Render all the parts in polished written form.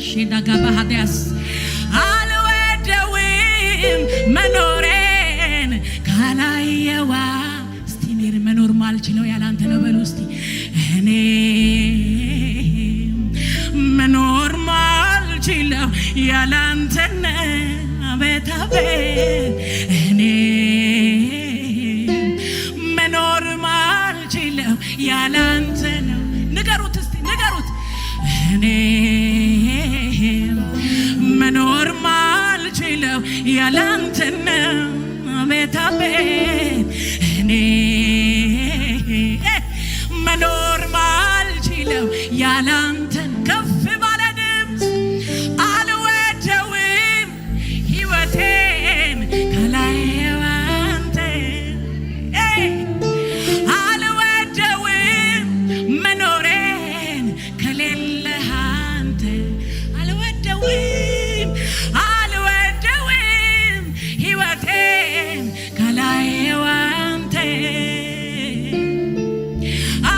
ሼዳጋባሃዲያስ አልወደውም መኖሬን ካላየዋ እስቲ እኔ መኖር ማልችለው ያላንተ ነው በሉ እስቲ እኔ መኖር ማልችለው ያላንተ ነው አቤት አቤት እኔ መኖር ማልችለው ያላንተ ነው ንገሩት እስቲ ንገሩት እኔ መኖር ማልችለው ያላንተ ነው አቤት አቤት እኔ መኖር ማልችለው ያላንተ ከፍ ባለ ድምፅ አልወደውም ሕይወቴን ካላየው አንተ አልወደውም መኖሬን ከሌለህ አንተ አልወደውም ሕይወቴን ካላየው አንተ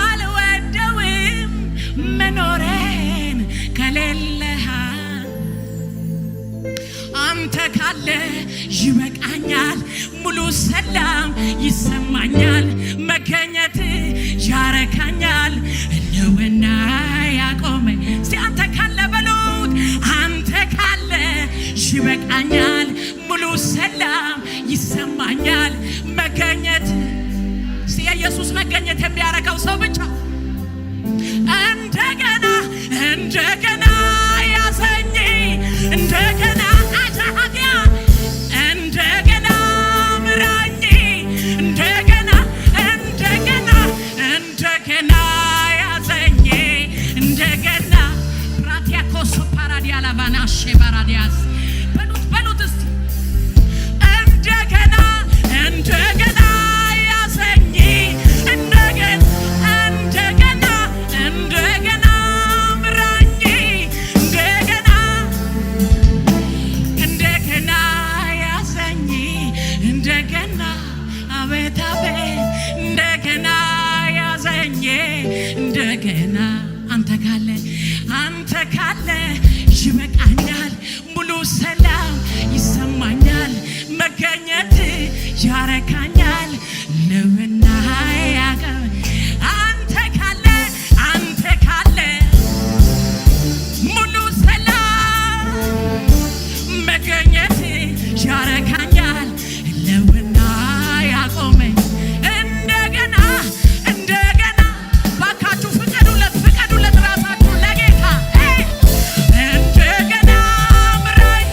አልወደውም መኖሬን ከሌለህ አንተ ካለ ይበቃኛል ሙሉ ሰላም ይሰማኛል መገኘት ያረካኛል ህልውና ያቆመኝ እስቲ አንተ ካለ በሉት አንተ ካለ ይበቃኛል ሙሉ ሰላም ይሰማኛል መገኘት እስቲ የኢየሱስ መገኘት የሚያረካው ሰው ብቻ እንደገና እንደገና ያዘኝ እንደገና አጃሃዲያ እንደገና ምራኝ እንደገና እንደገና እንደገና ያዘኝ እንደገና ራቲያኮሶ ፓራዲያ ላባናሼ ባራዲያስ በሉት እስቲ እንደገና እንደገና ያዘኝ እንደገና እንደገና እንደገና ምራኝ እንደገና እንደገና ያዘኝ እንደገና አቤት አቤት እንደገና ያዘኝ እንደገና አንተ ካለ ይበቃኛል ሙሉ ሰላም ይሰማኛል መገኘት ያረካኛል ለምና ያቀ አንተ ካለ ሙሉ ሰላም መገኘት ያረካኛል ለምና ያቆመኝ እንደገና እንደገና ባካችሁ ፍቀዱለት ራሳችሁ ለጌታ እንደገና ምራኝ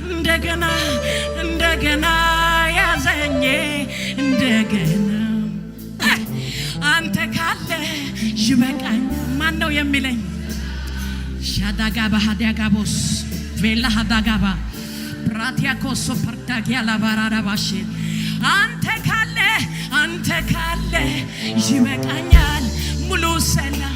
እንደገና እንደገና ያዘኝ እንደገና አንተ ካለ ይበቃኝ ማን ነው የሚለኝ ሻዳጋባ ሀዳጋቦስ ቬላ ሀዳጋባ ብራቲያኮሶ ፐርዳጊያ ላባራራባሽ አንተ ካለ ይበቃኛል ሙሉ ሰላም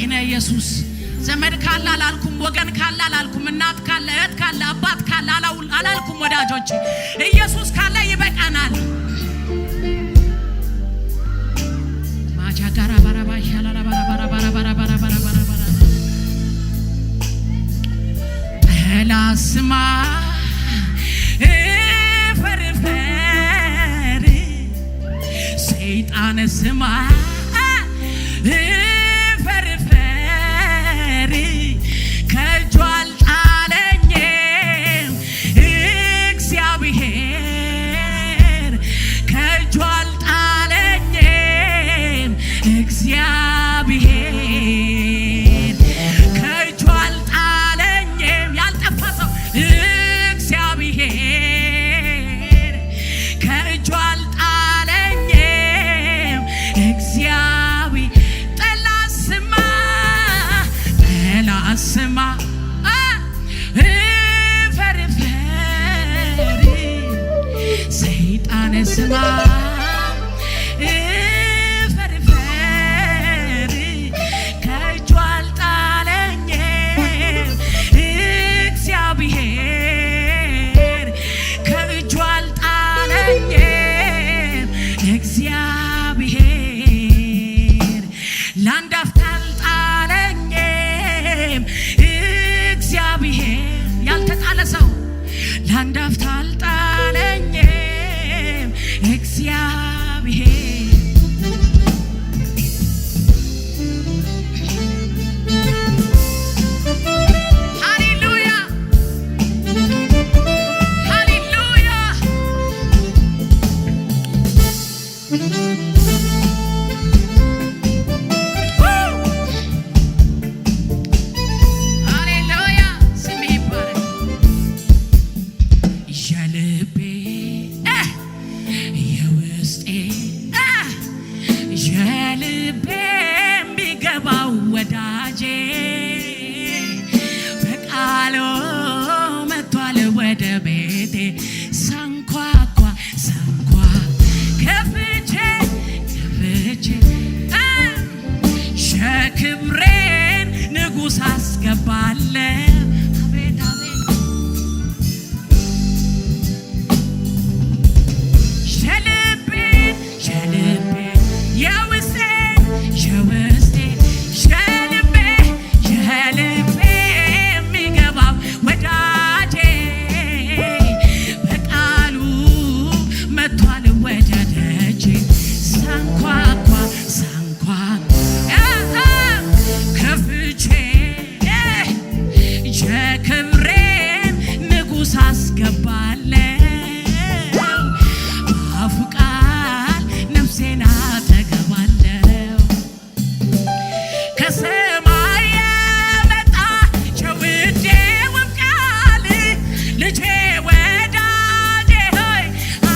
ነው ኢየሱስ። ዘመድ ካለ አላልኩም፣ ወገን ካለ አላልኩም፣ እናት ካለ እህት ካለ አባት ካለ አላልኩም። ወዳጆች ኢየሱስ ካለ ይበቃናል። ማቻጋራ ባራባ ሻላላ ባራባራ ባራባራ ባራባራ ባራባራ ላስማ ፈርፈር ሰይጣን ስማ ፈርፈር ከእጁ አልጣለኝም እግዚአብሔር ከእጁ አልጣለኝም እግዚአብሔር ከእጁ አልጣለኝም ያልጠፋ ሰው እግዚአብሔር ከእጁ አልጣለኝም እግዚአብሔር ጠላስማ ፈርፈር ሰይጣን ስማ ፈርፈር ከእጁ አልጣለኝም እግዚአብሔር ከእጁ አልጣለኝም እግዚአብሔር ለአንድ አፍታ አልጣለኝም እግዚአብሔር ያልተጣለ ሰው ለአንድ አፍታ አልጣለኝም እግዚአብሔር ሃሌሉያ ሃሌሉያ ሃሌሉያ ስም ይባረክ። የልቤ የውስጤ የልቤ የሚገባው ወዳጄ በቃሉ መጥቷል ወደ ቤቴ ሳንኳኳ ከፍቼ ሸክብሬን ንጉሥ አስገባለ አቤት አቤት የልቤ የውስጤ የልቤ የሚገባው ወዳጄ በቃሉ መጥቷል ወደ ደጄ ሳንኳኳ ከፍቼ የክብሬን ንጉሥ አስገባለሁ በአፉ ቃል ነፍሴን አጠገባለሁ ከሰማይ የመጣ የውዴ ውብ ቃል ልጄ ወዳጄ ሆይ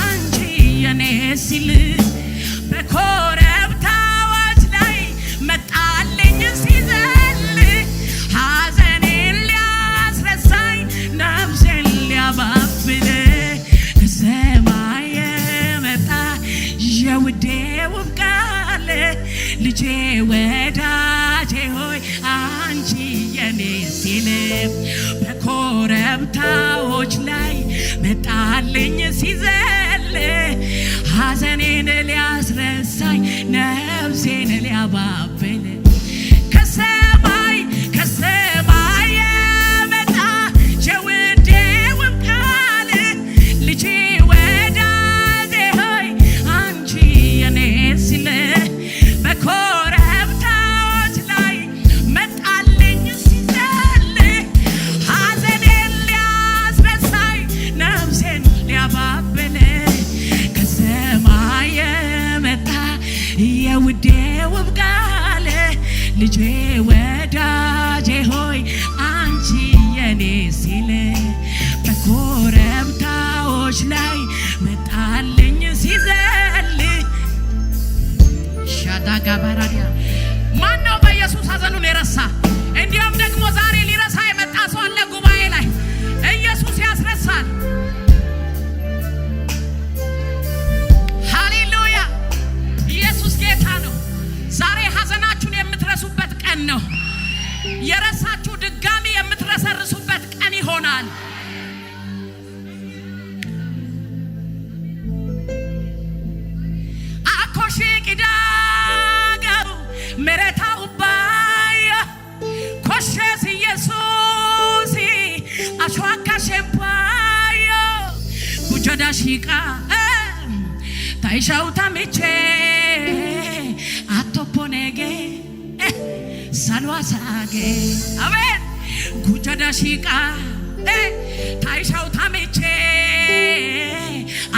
አንቺ የኔ ሲል በኮረብታዎች ላይ መጣልኝ ሲዘል ሐዘኔን ሊያስረሳኝ ነፍሴን ሊያባብል ከሰማይ የመጣ የውዴ ውብ ቃል ልጄ ወዳጄ ሆይ አንቺ የኔ ሲል በኮረብታዎች ላይ መጣልኝ ሲዘል ሐዘኔን ሊያስረሳኝ ነፍሴን ሊያባብል ከሰማይ የመጣ የውዴ ውብ ቃል ልጄ ወዳጄ ሆይ አንቺ የኔ ሲል በኮረብታዎች ላይ መጣልኝ ሲዘል ሐዘኔን ሊያስረሳኝ ነፍሴን ሊያባብል ከሰማይ የመጣ የውዴ ውብ ቃል ልጄ ወዳጄ ሆይ አንቺ የኔ ሲል በኮረብታዎች ላይ መጣልኝ ሲዘል ሻዳጋ ባራዲያ ማነው በኢየሱስ ሐዘኑን የረሳ? እንዲሁም ደግሞ ዛሬ ሊረሳ የመጣ ሰው አለ ጉባኤ ላይ ኢየሱስ ያስረሳል። ሃሌሉያ ኢየሱስ ጌታ ነው። ዛሬ ሐዘናችሁን የምትረሱበት ቀን ነው። ashwaka shempayo kujada shika taisha utamiche atoponege salwa sage amen kujada shika taisha utamiche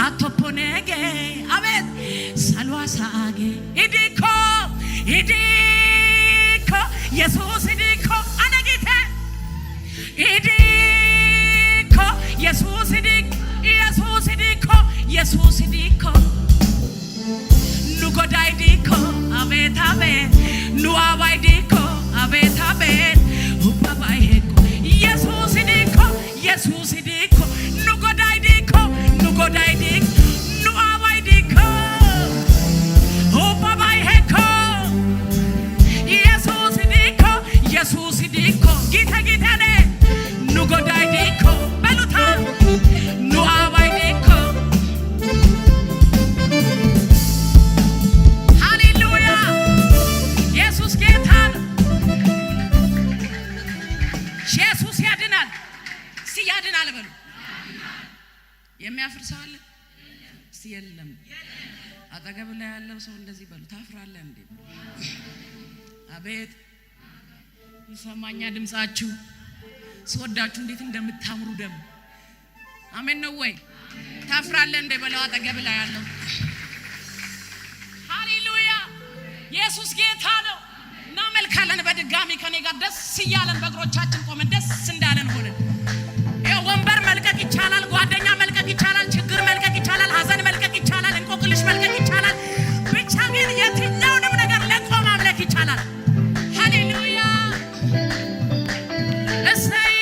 atoponege amen salwa sage idiko Jesus idiko anagite idiko Jesus idiko nugoda idiko amen amen nuawa idiko amen amen upaba heko Jesus idiko nugoda idiko nuawa idiko upaba heko Jesus idiko gita ne nugoda idiko beluta nuawa idiko hallelujah Jesus ጌታን ኢየሱስ ያድናል ሲያድናል በሉ የሚያፍር ሰው አለ ሲየለም አጠገብ ላይ ያለው ሰው እንደዚህ በሉ ታፍራለህ እንዴ አቤት ይሰማኛ ድምጻችሁ ስወዳችሁ እንዴት እንደምታምሩ ደም አሜን ነው ወይ ታፍራለህ እንዴ በለው አጠገብ ላይ ያለው ሃሌሉያ ኢየሱስ ጌታ ነው እናመልካለን በድጋሚ ከኔ ጋር ደስ ይያለን በእግሮቻችን ቆመን ደስ እንዳለን ሆነን ወንበር መልቀቅ ይቻላል ጓደኛ መልቀቅ ይቻላል ችግር መልቀቅ ይቻላል ሐዘን መልቀቅ ይቻላል እንቆቅልሽ መልቀቅ ይቻላል ብቻ ግን የትኛውንም ነገር ለቆ ማምለክ ይቻላል ሃሌሉያ እሰይ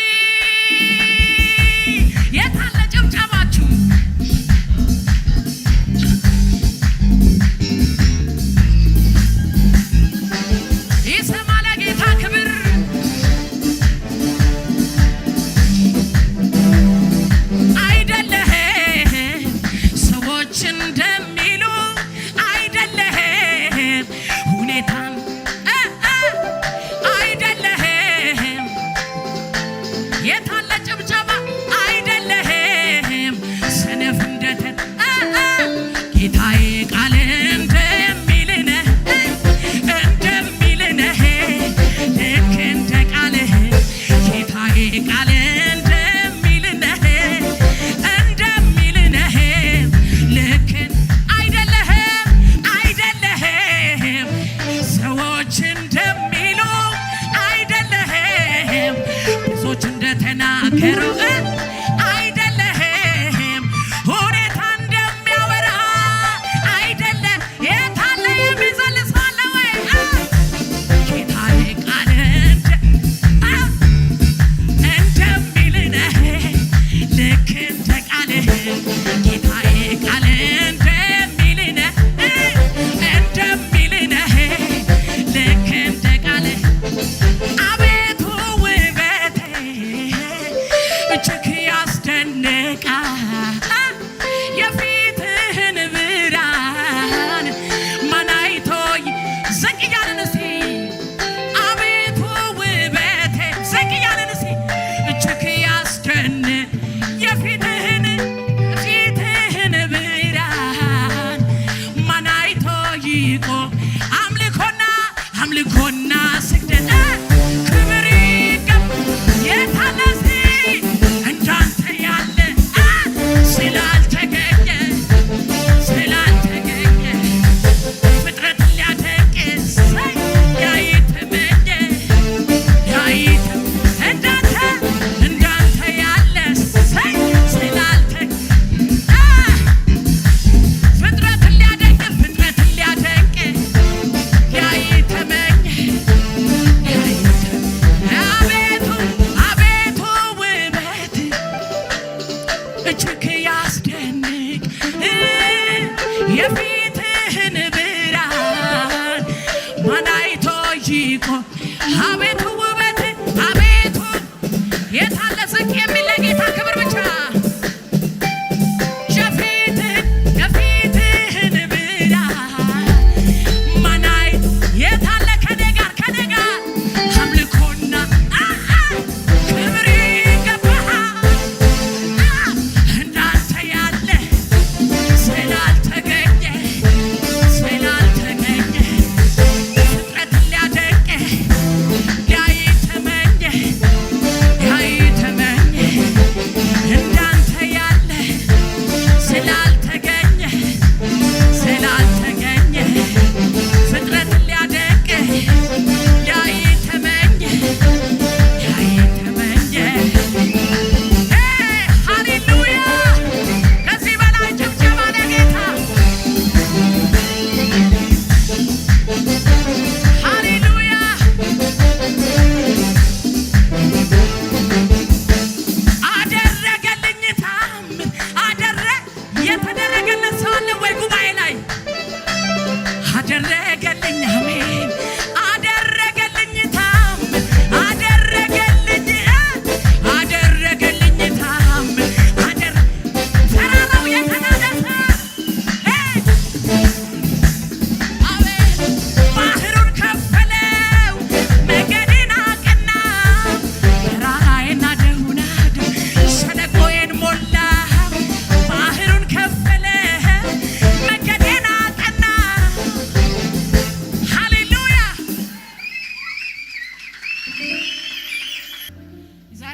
የታለ ጭብጨባችሁ ይሰማል ጌታ ክብር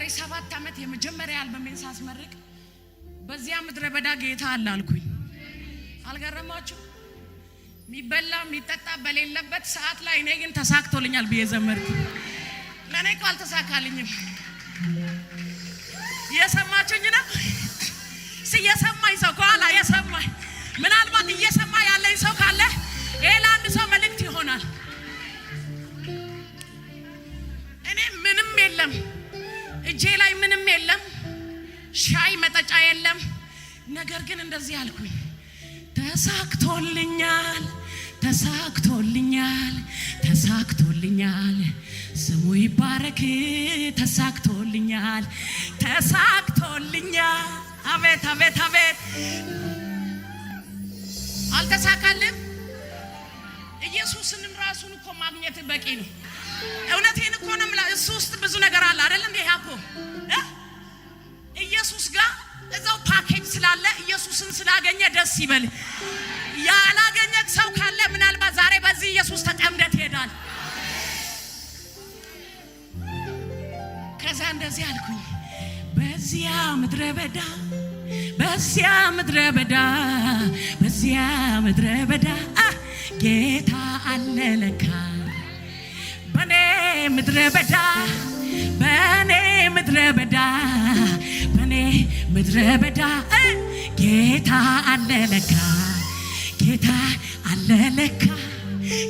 የዛሬ 7 ዓመት የመጀመሪያ አልበሜን ሳስመርቅ በዚያ ምድረ በዳ ጌታ አለ አልኩኝ። አልገረማችሁ? የሚበላ የሚጠጣ በሌለበት ሰዓት ላይ እኔ ግን ተሳክቶልኛል ብዬ ዘመርኩ። ለኔ እኮ አልተሳካልኝም። እየሰማችሁኝ ነው? እየሰማኝ ሰው ከኋላ እየሰማኝ፣ ምናልባት እየሰማ ያለኝ ሰው ካለ ይሄ ለአንድ ሰው መልእክት ይሆናል። እኔ ምንም የለም እጄ ላይ ምንም የለም፣ ሻይ መጠጫ የለም። ነገር ግን እንደዚህ አልኩኝ፣ ተሳክቶልኛል፣ ተሳክቶልኛል፣ ተሳክቶልኛል፣ ስሙ ይባረክ፣ ተሳክቶልኛል፣ ተሳክቶልኛል። አቤት አቤት አቤት። አልተሳካልም? ኢየሱስንም ራሱን እኮ ማግኘት በቂ ነው። እውነቴን እኮ ነው የምልህ። እሱ ውስጥ ብዙ ነገር አለ አይደል እንዴ? ያኮ ኢየሱስ ጋር እዛው ፓኬጅ ስላለ ኢየሱስን ስላገኘ ደስ ይበል። ያላገኘ ሰው ካለ ምናልባት ዛሬ በዚህ ኢየሱስ ተጠምደህ ትሄዳል። ከዛ እንደዚህ አልኩኝ፣ በዚያ ምድረ በዳ፣ በዚያ ምድረ በዳ፣ በዚያ ምድረ በዳ ጌታ አለ ለካ። በኔ ምድረ በዳ፣ በኔ ምድረ በዳ፣ በኔ ምድረ በዳ ጌታ አለ ለካ፣ ጌታ አለ ለካ፣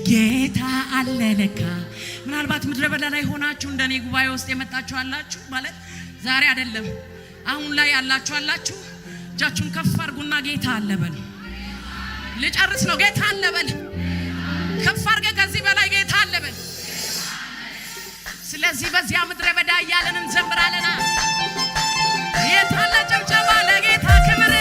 ጌታ አለ ለካ። ምናልባት ምድረ በዳ ላይ ሆናችሁ እንደኔ ጉባኤ ውስጥ የመጣችሁ አላችሁ። ማለት ዛሬ አይደለም አሁን ላይ ያላችሁ አላችሁ። እጃችሁን ከፍ አድርጉና ጌታ አለ በሉ። ልጨርስ ነው። ጌታ አለ በል። ከፍ አድርገህ ከዚህ በላይ ጌታ አለ በል። ስለዚህ በዚያ ምድረ በዳ እያለን እንዘምራለና የታለ ጭብጨባ ለጌታ ክብር።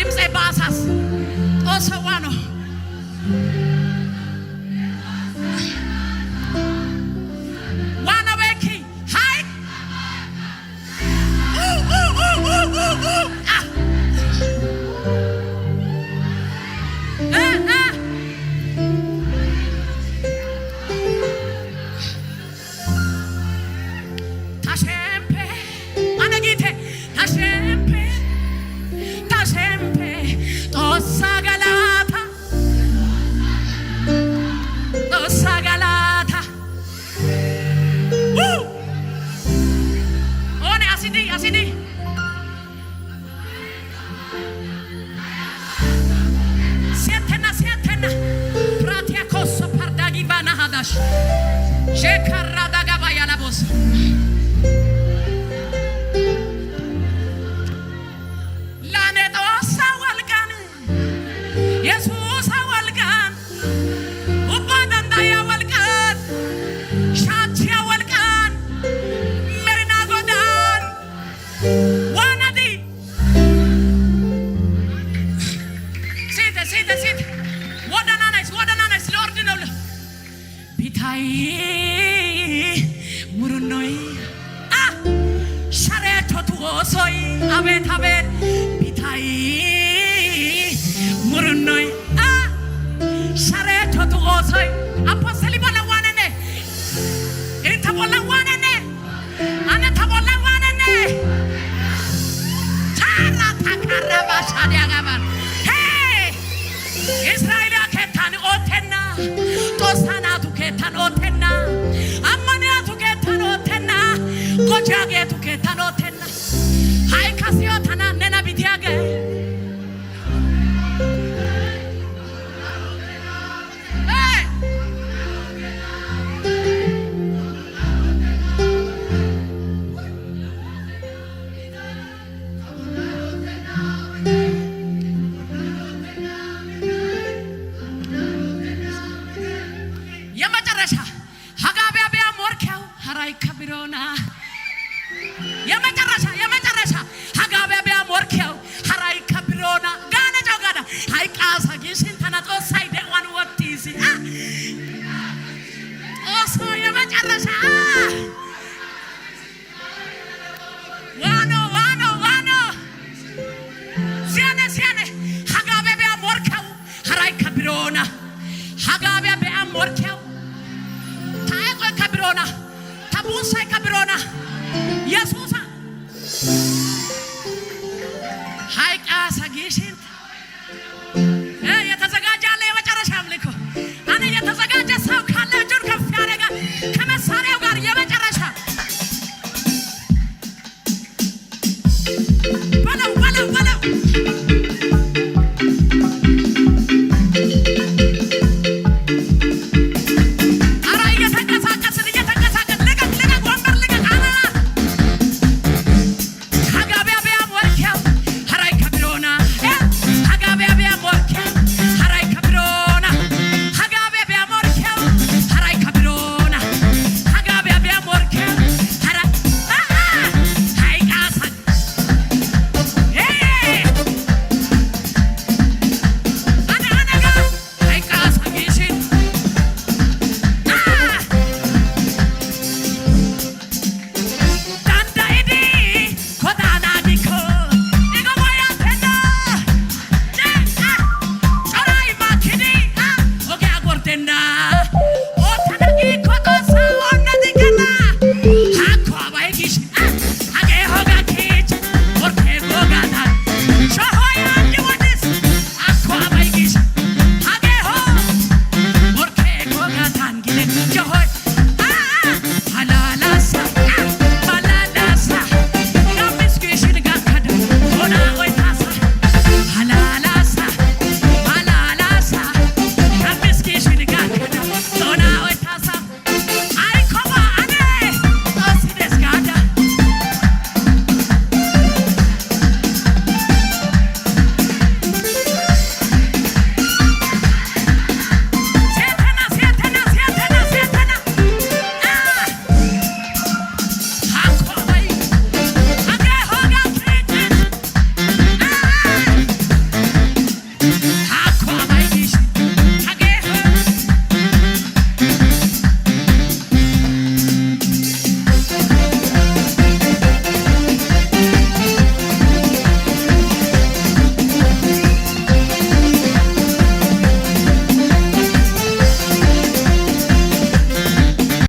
ድምጼ ባሳስ ጦሰዋ ነው ዋና በኪ ሃይ ታሸምፔ አነጊቴ ታሸምፔ ታሸምፔ ጦሳ ገላታ ጦሳ ገላታ ኦኔ አሲዲ አሲዲ ሲያተና ፕራቲያ ኮሶ ፓርዳጊ ባና ሃዳሽ ሼካራ ዳጋባ ያላቦስ ላኔጦሳ ወልጋን ኢየሱስ ወልጋን ኡባዳንዳያ ወልጋን ሻቺያ ወልጋን መሪና ጎዳን ዋናዲ ሲት ወደና ናይስ ሎርድ ነው ቢታይ ሙሩኖይ ሻሬቶቱ ኦሶይ አቤት ቢታይ ሙሩኖይ ሻሬቶቱ ኦሶይ አፖስተሊ ባለዋነኔ ኢንተቦላዋነኔ አነ ተቦላዋነኔ ታራ ታካራባ ሻዲያ ጋባር እስራኤል ከታን ኦቴና ጦሳናቱ ከታን ኦቴና አማናቱ ከታን ኦቴና ጎጃጌቱ ከታን ኦቴና ሃይ ካሲዮ ታና ነና ቢቲያገ የመጨረሻ ሀጋቢያቢያ ሞርካው ሀራይ ከቢሮና የመጨረሻ ሀጋቢያቢያ ሞርካው ሀራይ ከቢሮና ጋነ ጆጋዳ ሃይ ቃሳ ጊሽን ተናጦ ሳይደዋን ወጥቲሲ ኦሶ የመጨረሻ